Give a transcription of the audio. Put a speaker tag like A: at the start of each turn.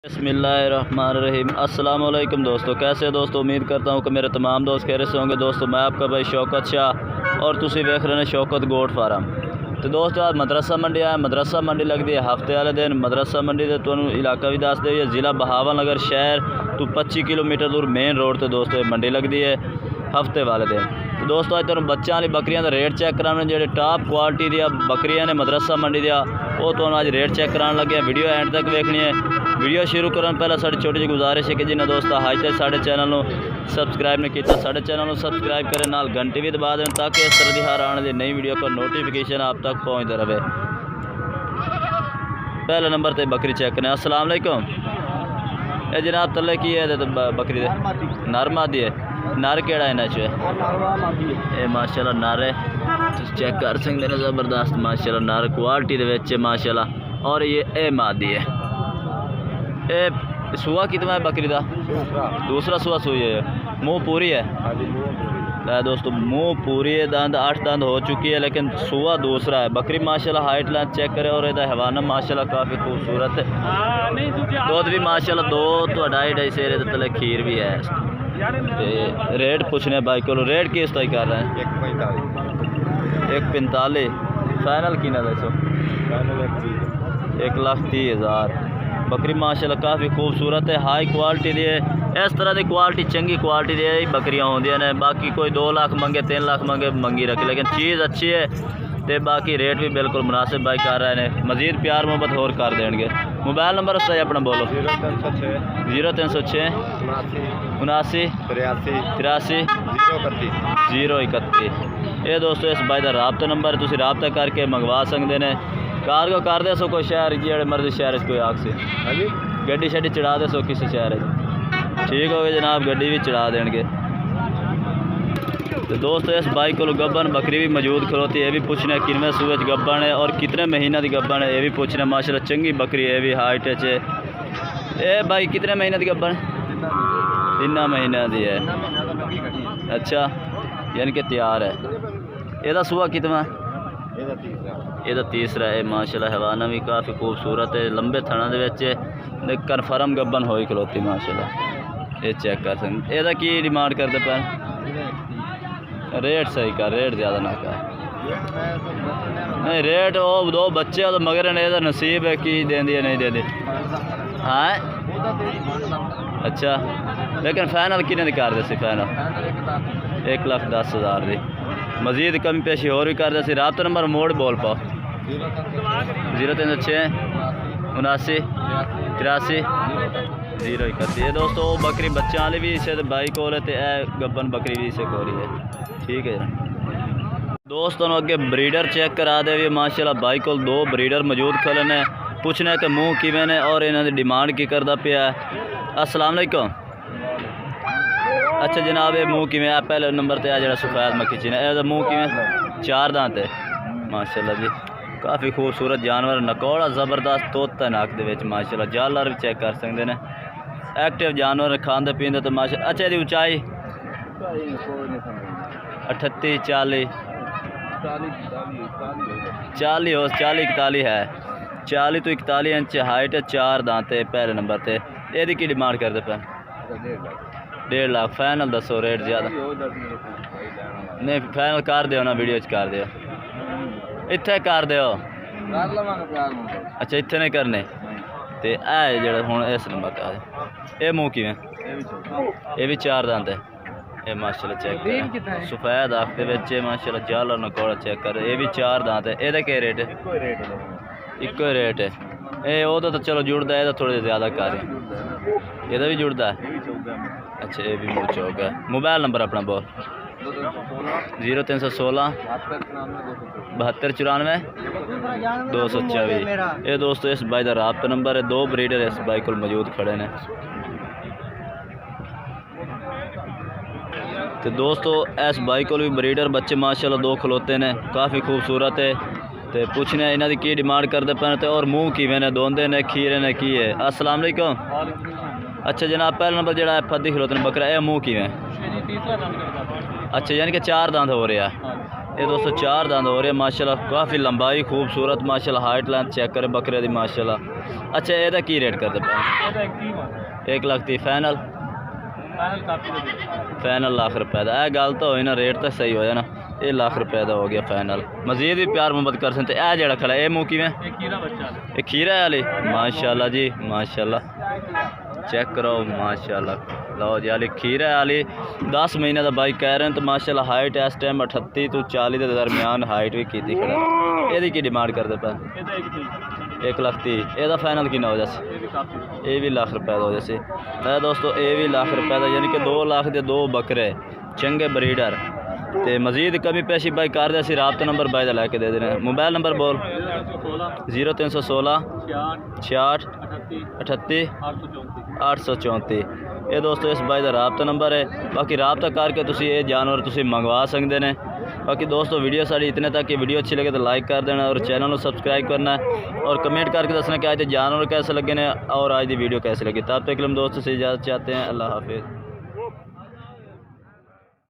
A: बिस्मिल्लाहिर्रहमानिर्रहीम। अस्सलाम वालेकुम दोस्तों, कैसे हो दोस्तों। उम्मीद करता हूँ कि मेरे तमाम दोस्त खैरियत से होंगे। दोस्तों मैं आपका भाई शौकत शाह और तुसी वेख रहे हैं शौकत गोट फार्म। तो दोस्तों आज मदरसा मंडी आया। मदरसा मंडी लगती है हफ्ते वाले दिन। मदरसा मंडी से तुहानू इलाका भी दस दे, ज़िला बहावलनगर शहर तो 25 किलोमीटर दूर मेन रोड तो दोस्तों मंडी लगती है हफ्ते वाले दिन। तो दोस्तों अज तुम बच्चों वाली बकरियां का रेट चेक कराने जो टॉप क्वालिटी दिया बकरियां ने मदरसा मंडी दिया वो तो अज रेट चेक कराने लगे। वीडियो एंड तक देखनी है। वीडियो शुरू करने पहले साड़ी छोटी जी गुजारिश है कि जिन्हें दोस्त अज तक साढ़े चैनल को सबसक्राइब नहीं किया साढ़े चैनल को सबसक्राइब करें, नाल घंटी भी दबा दें ताकि इस तरह की हर आने की नई वीडियो का नोटिफिकेशन आप तक पहुँचता रहे। पहले नंबर पर बकरी चेक करें। अस्सलाम वालेकुम। ये जनाब तले की है तो बकरी दे नर मादी है। नर केड़ा इन्हां च है? माशाल्लाह नर है, चेक कर सकते हैं। ज़बरदस्त माशाल्लाह नर क्वालिटी दे विच माशाल्लाह। और ये मादी है। ये सुआ कितना है बकरी का? दूसरा सुआ सुई है। मुँह पूरी है दोस्तों, मुँह पूरी है। दंद 8 दंद हो चुकी है लेकिन सुआ दूसरा है। बकरी माशाल्लाह हाइट लाइन चेक करें और यदा हवाना माशाल्लाह काफ़ी खूबसूरत है। दूध भी माशाल्लाह 2 तो 2.5 सेरे तले खीर भी है। रेट पूछने भाई को रेट किस तरह कर रहे हैं? 1.45 फाइनल की ना दसो? 1,30,000। बकरी माशाल्लाह काफ़ी खूबसूरत है, हाई क्वालिटी दी है। इस तरह की क्वालिटी चंगी क्वालिटी दी बकरियां होंदियां ने। बाकी कोई 2 लाख मंगे 3 लाख मंगे मंगी रखे लेकिन चीज़ अच्छी है तो बाकी रेट भी बिल्कुल मुनासिब भाई कर रहे हैं। मज़ीद प्यार मोहब्बत होर कर देंगे। मोबाइल नंबर उसका अपना बोलो। 0306 79 83 031। ये दोस्तों इस भाई का राबता नंबर है, तुम राबता करके मंगवा सकते हैं। कारगो कर दे सो कोई शहर जो मर्जी शहर कोई आग से गड्डी शड्डी चढ़ा दे सो किसी शहर ठीक हो गए जनाब, गड्डी भी चढ़ा देंगे। तो दोस्तों इस बाइक को गब्बन बकरी भी मौजूद खलोती है। ये भी पूछना किनवे सूए गब्बन है और कितने महीना की गब्बन है ये भी पूछना। माशाल्लाह चंगी बकरी है, भी हाइट है। ये भाई कितने महीने की गब्बन? 3 महीना की है। अच्छा यानी कि तैयार है। यदा सुआ कितना? ये तीसरा है। माशाल्लाह हवाना भी काफ़ी खूबसूरत है, लंबे थना दे कन्फर्म गब्बन हो खलोती माशाल्लाह। ये चेक कर सकते। यदा की डिमांड करते पर? रेट सही कर, रेट ज़्यादा ना कर। नहीं रेट वो 2 बच्चे तो मगर ने नसीब है कि देंदी है नहीं देंदी। हाँ अच्छा लेकिन फाइनल कितने कर दे? फाइनल 1,10,000 की। मज़ीद कमी पेशी और भी कर दे। राबता नंबर मोड़ बोल पाओ। 0306 79 83 031। ये दोस्तों बकरी बच्चों वाली भी इसे बाई को गब्बन बकरी भी इसे को रही है। ठीक है दोस्तों अगे ब्रीडर चेक करा दे भी माशाल्लाह। बाई को 2 ब्रीडर मौजूद खलन है। पूछना है कि मुँह किवें ने और इन्हों की डिमांड की करता पिया है। अस्सलाम वालेकुम। अच्छा जनाब ये मुँह किवें है? पहले नंबर पर जो सफेद मक्खी चीन है मुँह किवें? 4 दांत है माशाल्लाह जी। काफ़ी खूबसूरत जानवर, नकौड़ा ज़बरदस्त तोता नक दे माशाल्लाह। जालर भी चेक कर सकते हैं। एक्टिव जानवर खाते पीते तो माशा। अच्छा ये ऊंचाई 38 40 40 41 है। 40 तो 41 इंच हाइट है। 4 दांत है पहले नंबर पर। ये की डिमांड करते पे? 1.5 लाख। फाइनल दसो रेट ज़्यादा नहीं? फाइनल कर दो ना, वीडियो कर दो। इत्थे कर दो। अच्छा इत्थे नहीं करने तो है जो हूँ इस नंबर का। ये मुँह किवें? ये भी 4 दांत है। ये माशाल्लाह चेक कर सफेद आँख के माशाल्लाह जाला नकौड़ा चेक कर। ये भी 4 दांत है। ये क्या रेट है? इको ही रेट है। ये वो तो चलो जुड़ता है, थोड़े ज़्यादा कर ये भी जुड़ता है। अच्छा ये भी मुँह चौक है। मोबाइल नंबर अपना बोल। 0316 72 94 224। ये दोस्तों इस बाई का राबता नंबर है। 2 ब्रीडर इस बाई को मौजूद खड़े ने। तो दोस्तों इस बाई को भी ब्रीडर बच्चे माशाल्लाह 2 खलोते ने, काफ़ी खूबसूरत है। तो पूछने इन्हों की डिमांड करते पे और मुँह किवें ने, दोंदे ने, खीरे ने की है? अस्सलाम वालेकुम। अच्छा जनाब पहला नंबर जो है फद्दी खलोते ने बकरा, यह मुँह किवें? अच्छा यानी कि 4 दांत हो रहा है। ये दोस्तों 4 दांत हो रहे माशाल्लाह, काफ़ी लंबाई खूबसूरत माशाल्लाह, हाइट लेंथ चेक करें बकरे दी माशाल्लाह। अच्छा ਇਹਦਾ ਕੀ रेट करते पे? 1,30,000 फाइनल लाख रुपए का। यह गल तो होई ना, रेट तो सही होया ना, ये लाख रुपए का हो गया फाइनल। मजीद भी प्यार मोहब्बत कर सकते। यह जड़ा खड़ा है मुँह किवें? ये खीरा वाली माशाल्लाह जी माशाल्लाह, चेक करो माशाल्लाह। लो जी अली खीरा वाली 10 महीने का बाई कह रहे हैं तो माशाल्लाह हाइट इस टाइम 38 तो 40 के दरमियान हाइट भी की खड़ा। ये की डिमांड करते पे? 1,30,000। ਇਹਦਾ फाइनल कितना हो जाए? ये भी लाख रुपए का हो जाए है दोस्तों, ये भी लाख रुपए का, यानी कि 2 लाख के 2 बकरे चंगे ब्रीडर। तो मजीद कमी पेशी बाई कर दे, राबता नंबर बाई का लैके दे देना। मोबाइल नंबर बोल। 0316 66 38 834। ये दोस्तों इस बाई का राबता नंबर है। बाकी राबता करके तुसी ये जानवर तुसी मंगवा सकते हैं। बाकी दोस्तों वीडियो साड़ी इतने तक, कि वीडियो अच्छी लगे तो लाइक कर देना और चैनल को सब्सक्राइब करना है और कमेंट करके दसना कि आज जानवर कैसे लगे ने और आज की वीडियो कैसे लगी। तब तक हम दोस्तों से इजाज़त चाहते हैं। अल्लाह हाफिज़।